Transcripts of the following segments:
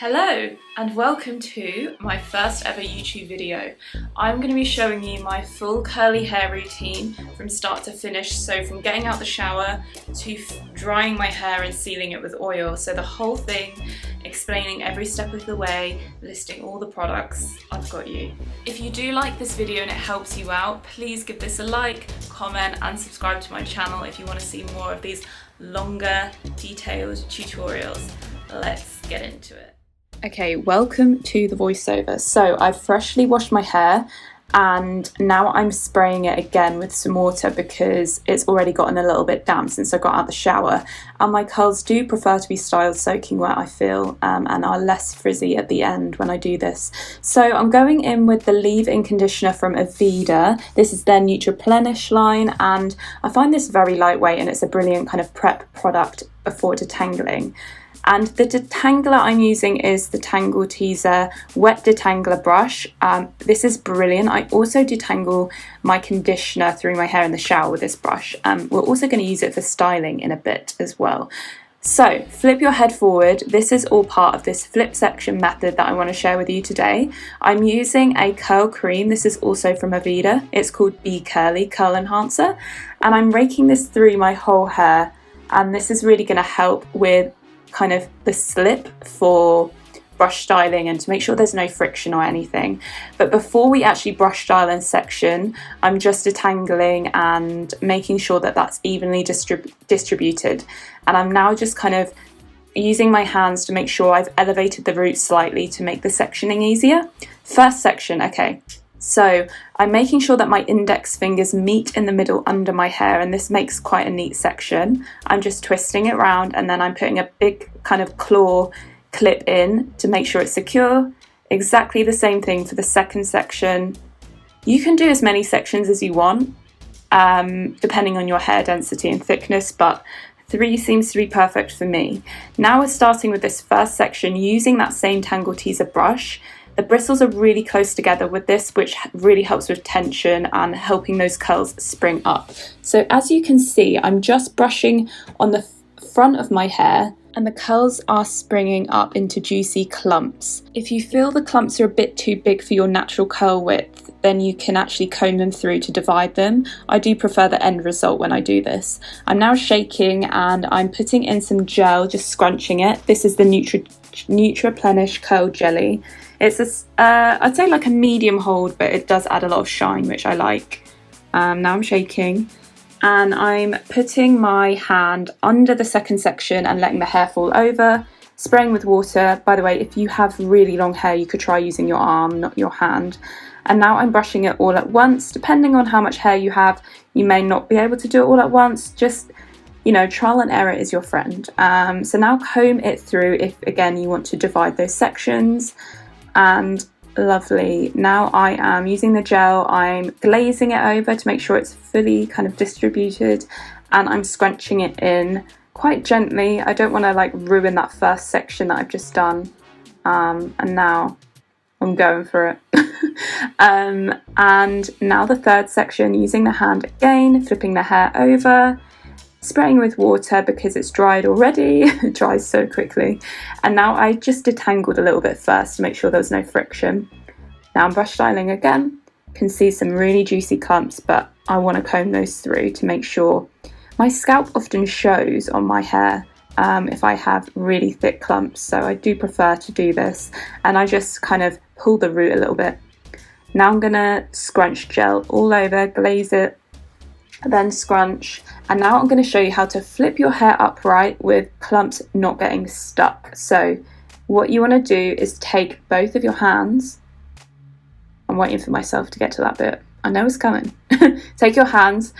Hello and welcome to my first ever YouTube video. I'm going to be showing you my full curly hair routine from start to finish, so from getting out the shower to drying my hair and sealing it with oil. So the whole thing, explaining every step of the way, listing all the products, I've got you. If you do like this video and it helps you out, please give this a like, comment and subscribe to my channel if you want to see more of these longer, detailed tutorials. Let's get into it. Okay, welcome to the voiceover. So I've freshly washed my hair and now I'm spraying it again with some water because it's already gotten a little bit damp since I got out of the shower, and my curls do prefer to be styled soaking wet, I feel, and are less frizzy at the end when I do this. So I'm going in with the leave-in conditioner from Aveda. This is their Nutriplenish line, and I find this very lightweight and it's a brilliant kind of prep product before detangling. And the detangler I'm using is the Tangle Teaser Wet Detangler Brush. This is brilliant. I also detangle my conditioner through my hair in the shower with this brush. We're also going to use it for styling in a bit as well. So flip your head forward. This is all part of this flip section method that I want to share with you today. I'm using a curl cream. This is also from Aveda. It's called Be Curly Curl Enhancer. And I'm raking this through my whole hair. And this is really going to help with kind of the slip for brush styling and to make sure there's no friction or anything. But before we actually brush style and section, I'm just detangling and making sure that that's evenly distributed. And I'm now just kind of using my hands to make sure I've elevated the roots slightly to make the sectioning easier. First section, okay. So I'm making sure that my index fingers meet in the middle under my hair, and this makes quite a neat section. I'm just twisting it around and then I'm putting a big kind of claw clip in to make sure it's secure. Exactly the same thing for the second section. You can do as many sections as you want, depending on your hair density and thickness, but 3 seems to be perfect for me. Now we're starting with this first section using that same Tangle Teaser brush. The bristles are really close together with this, which really helps with tension and helping those curls spring up. So as you can see, I'm just brushing on the front of my hair and the curls are springing up into juicy clumps. If you feel the clumps are a bit too big for your natural curl width, then you can actually comb them through to divide them. I do prefer the end result when I do this. I'm now shaking and I'm putting in some gel, just scrunching it. This is the Nutriplenish Curl Jelly. It's I'd say like a medium hold, but it does add a lot of shine, which I like. Now I'm shaking and I'm putting my hand under the second section and letting the hair fall over, spraying with water. By the way, if you have really long hair, you could try using your arm, not your hand. And now I'm brushing it all at once. Depending on how much hair you have, you may not be able to do it all at once. Just, you know, trial and error is your friend. So now comb it through if, again, you want to divide those sections. And lovely. Now I am using the gel, I'm glazing it over to make sure it's fully kind of distributed, and I'm scrunching it in quite gently. I don't want to like ruin that first section that I've just done. And now I'm going for it. And now the third section, using the hand again, flipping the hair over, spraying with water because it's dried already. It dries so quickly. And now I just detangled a little bit first to make sure there was no friction. Now I'm brush styling again. Can see some really juicy clumps, but I want to comb those through to make sure. My scalp often shows on my hair if I have really thick clumps, so I do prefer to do this. And I just kind of pull the root a little bit. Now I'm gonna scrunch gel all over, glaze it, then scrunch. And now I'm going to show you how to flip your hair upright with clumps not getting stuck. So what you want to do is take both of your hands. I'm waiting for myself to get to that bit. I know it's coming. Take your hands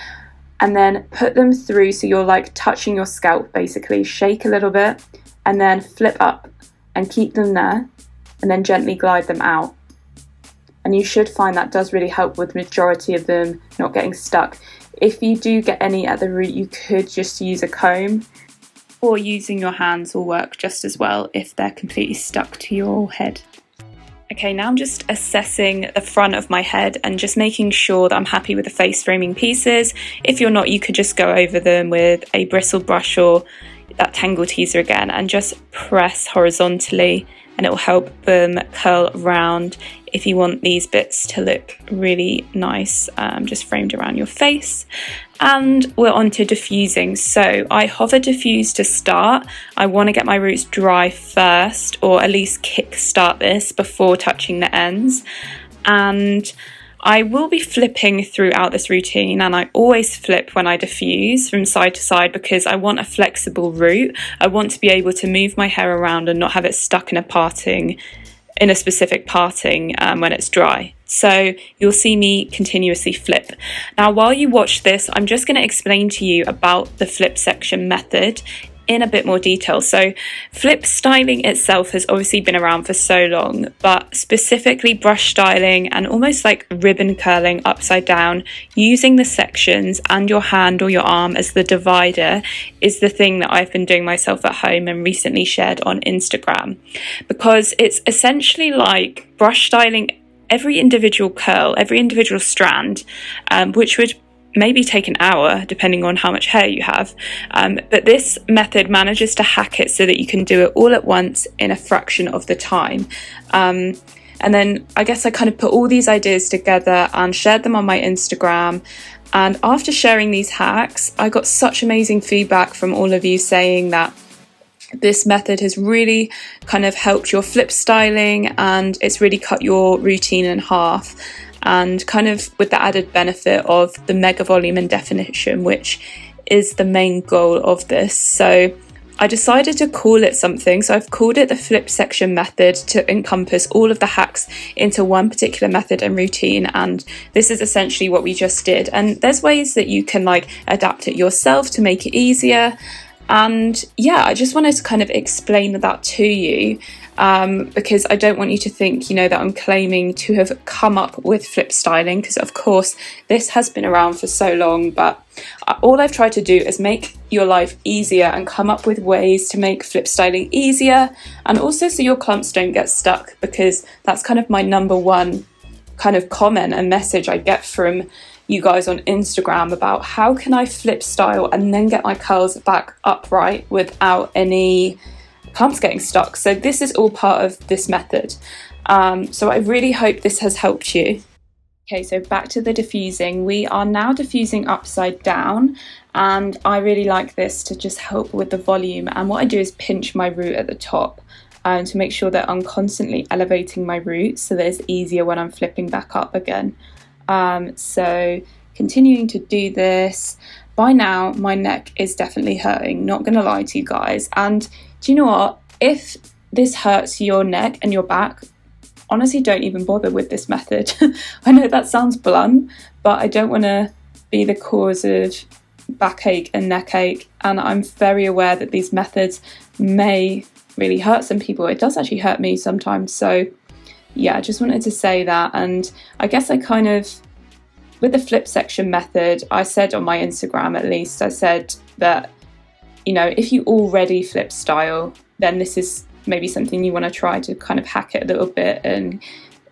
and then put them through so you're like touching your scalp basically. Shake a little bit and then flip up and keep them there and then gently glide them out. And you should find that does really help with the majority of them not getting stuck. If you do get any at the root, you could just use a comb, or using your hands will work just as well if they're completely stuck to your head. Okay, now I'm just assessing the front of my head and just making sure that I'm happy with the face framing pieces. If you're not, you could just go over them with a bristle brush or that tangle teaser again and just press horizontally, and it will help them curl round if you want these bits to look really nice, just framed around your face. And we're on to diffusing. So I hover diffuse to start. I want to get my roots dry first, or at least kick start this before touching the ends. And I will be flipping throughout this routine, and I always flip when I diffuse from side to side because I want a flexible root. I want to be able to move my hair around and not have it stuck in a specific parting when it's dry. So you'll see me continuously flip. Now, while you watch this, I'm just going to explain to you about the flip section method in a bit more detail. So flip styling itself has obviously been around for so long, but specifically brush styling and almost like ribbon curling upside down using the sections and your hand or your arm as the divider is the thing that I've been doing myself at home and recently shared on Instagram, because it's essentially like brush styling every individual curl, every individual strand, which would maybe take an hour depending on how much hair you have, but this method manages to hack it so that you can do it all at once in a fraction of the time. And then I guess I kind of put all these ideas together and shared them on my Instagram, and after sharing these hacks I got such amazing feedback from all of you saying that this method has really kind of helped your flip styling and it's really cut your routine in half, and kind of with the added benefit of the mega volume and definition, which is the main goal of this. So I decided to call it something. So I've called it the flip section method to encompass all of the hacks into one particular method and routine. And this is essentially what we just did. And there's ways that you can like adapt it yourself to make it easier. And yeah, I just wanted to kind of explain that to you, because I don't want you to think, that I'm claiming to have come up with flip styling, because of course this has been around for so long, but all I've tried to do is make your life easier and come up with ways to make flip styling easier, and also so your clumps don't get stuck, because that's kind of my number one kind of comment and message I get from you guys on Instagram about how can I flip style and then get my curls back upright without any clumps getting stuck. So this is all part of this method. So I really hope this has helped you. Okay, so back to the diffusing. We are now diffusing upside down, and I really like this to just help with the volume. And what I do is pinch my root at the top to make sure that I'm constantly elevating my root so that it's easier when I'm flipping back up again. So continuing to do this. By now my neck is definitely hurting, not gonna lie to you guys. And do you know what, if this hurts your neck and your back, honestly don't even bother with this method. I know that sounds blunt, but I don't want to be the cause of backache and neck ache, and I'm very aware that these methods may really hurt some people. It does actually hurt me sometimes. So yeah, I just wanted to say that. And I guess I kind of, with the flip section method, I said on my Instagram at least, I said that, if you already flip style, then this is maybe something you want to try to kind of hack it a little bit and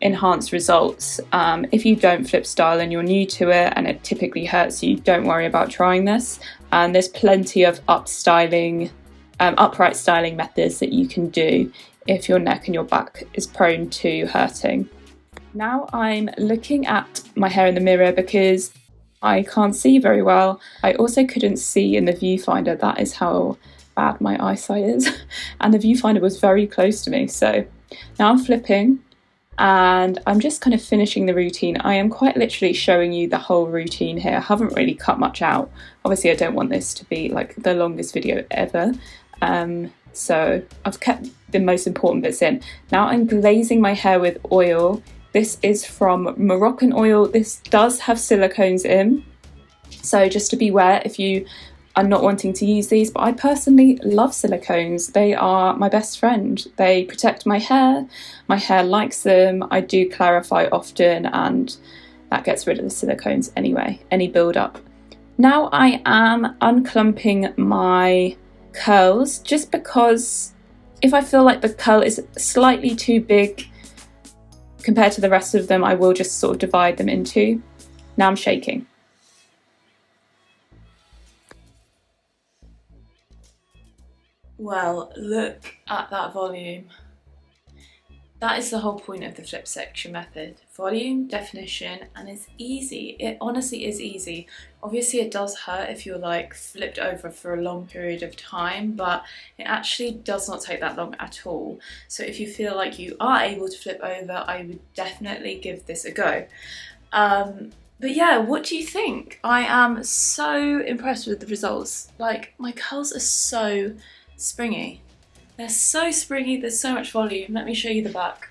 enhance results. If you don't flip style and you're new to it and it typically hurts you, don't worry about trying this. And there's plenty of upright styling methods that you can do if your neck and your back is prone to hurting. Now I'm looking at my hair in the mirror because I can't see very well. I also couldn't see in the viewfinder. That is how bad my eyesight is. And the viewfinder was very close to me. So now I'm flipping and I'm just kind of finishing the routine. I am quite literally showing you the whole routine here. I haven't really cut much out. Obviously I don't want this to be like the longest video ever. So I've kept the most important bits in. Now I'm glazing my hair with oil. This is from Moroccan oil. This does have silicones in, so just to be aware if you are not wanting to use these, but I personally love silicones. They are my best friend. They protect my hair likes them. I do clarify often, and that gets rid of the silicones anyway, any build-up. Now I am unclumping my curls, just because if I feel like the curl is slightly too big compared to the rest of them, I will just sort of divide them in two. Now I'm shaking. Well, look at that volume. That is the whole point of the flip section method. Volume, definition, and it's easy. It honestly is easy. Obviously it does hurt if you're like flipped over for a long period of time, but it actually does not take that long at all. So if you feel like you are able to flip over, I would definitely give this a go. But yeah, what do you think? I am so impressed with the results. Like, my curls are so springy. They're so springy, there's so much volume. Let me show you the back.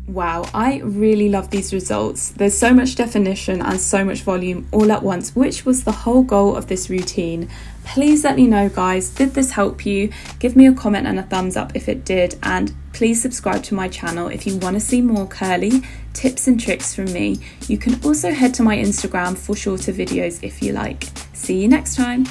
Wow, I really love these results. There's so much definition and so much volume all at once, which was the whole goal of this routine. Please let me know, guys, did this help you? Give me a comment and a thumbs up if it did, and please subscribe to my channel if you want to see more curly tips and tricks from me. You can also head to my Instagram for shorter videos if you like. See you next time.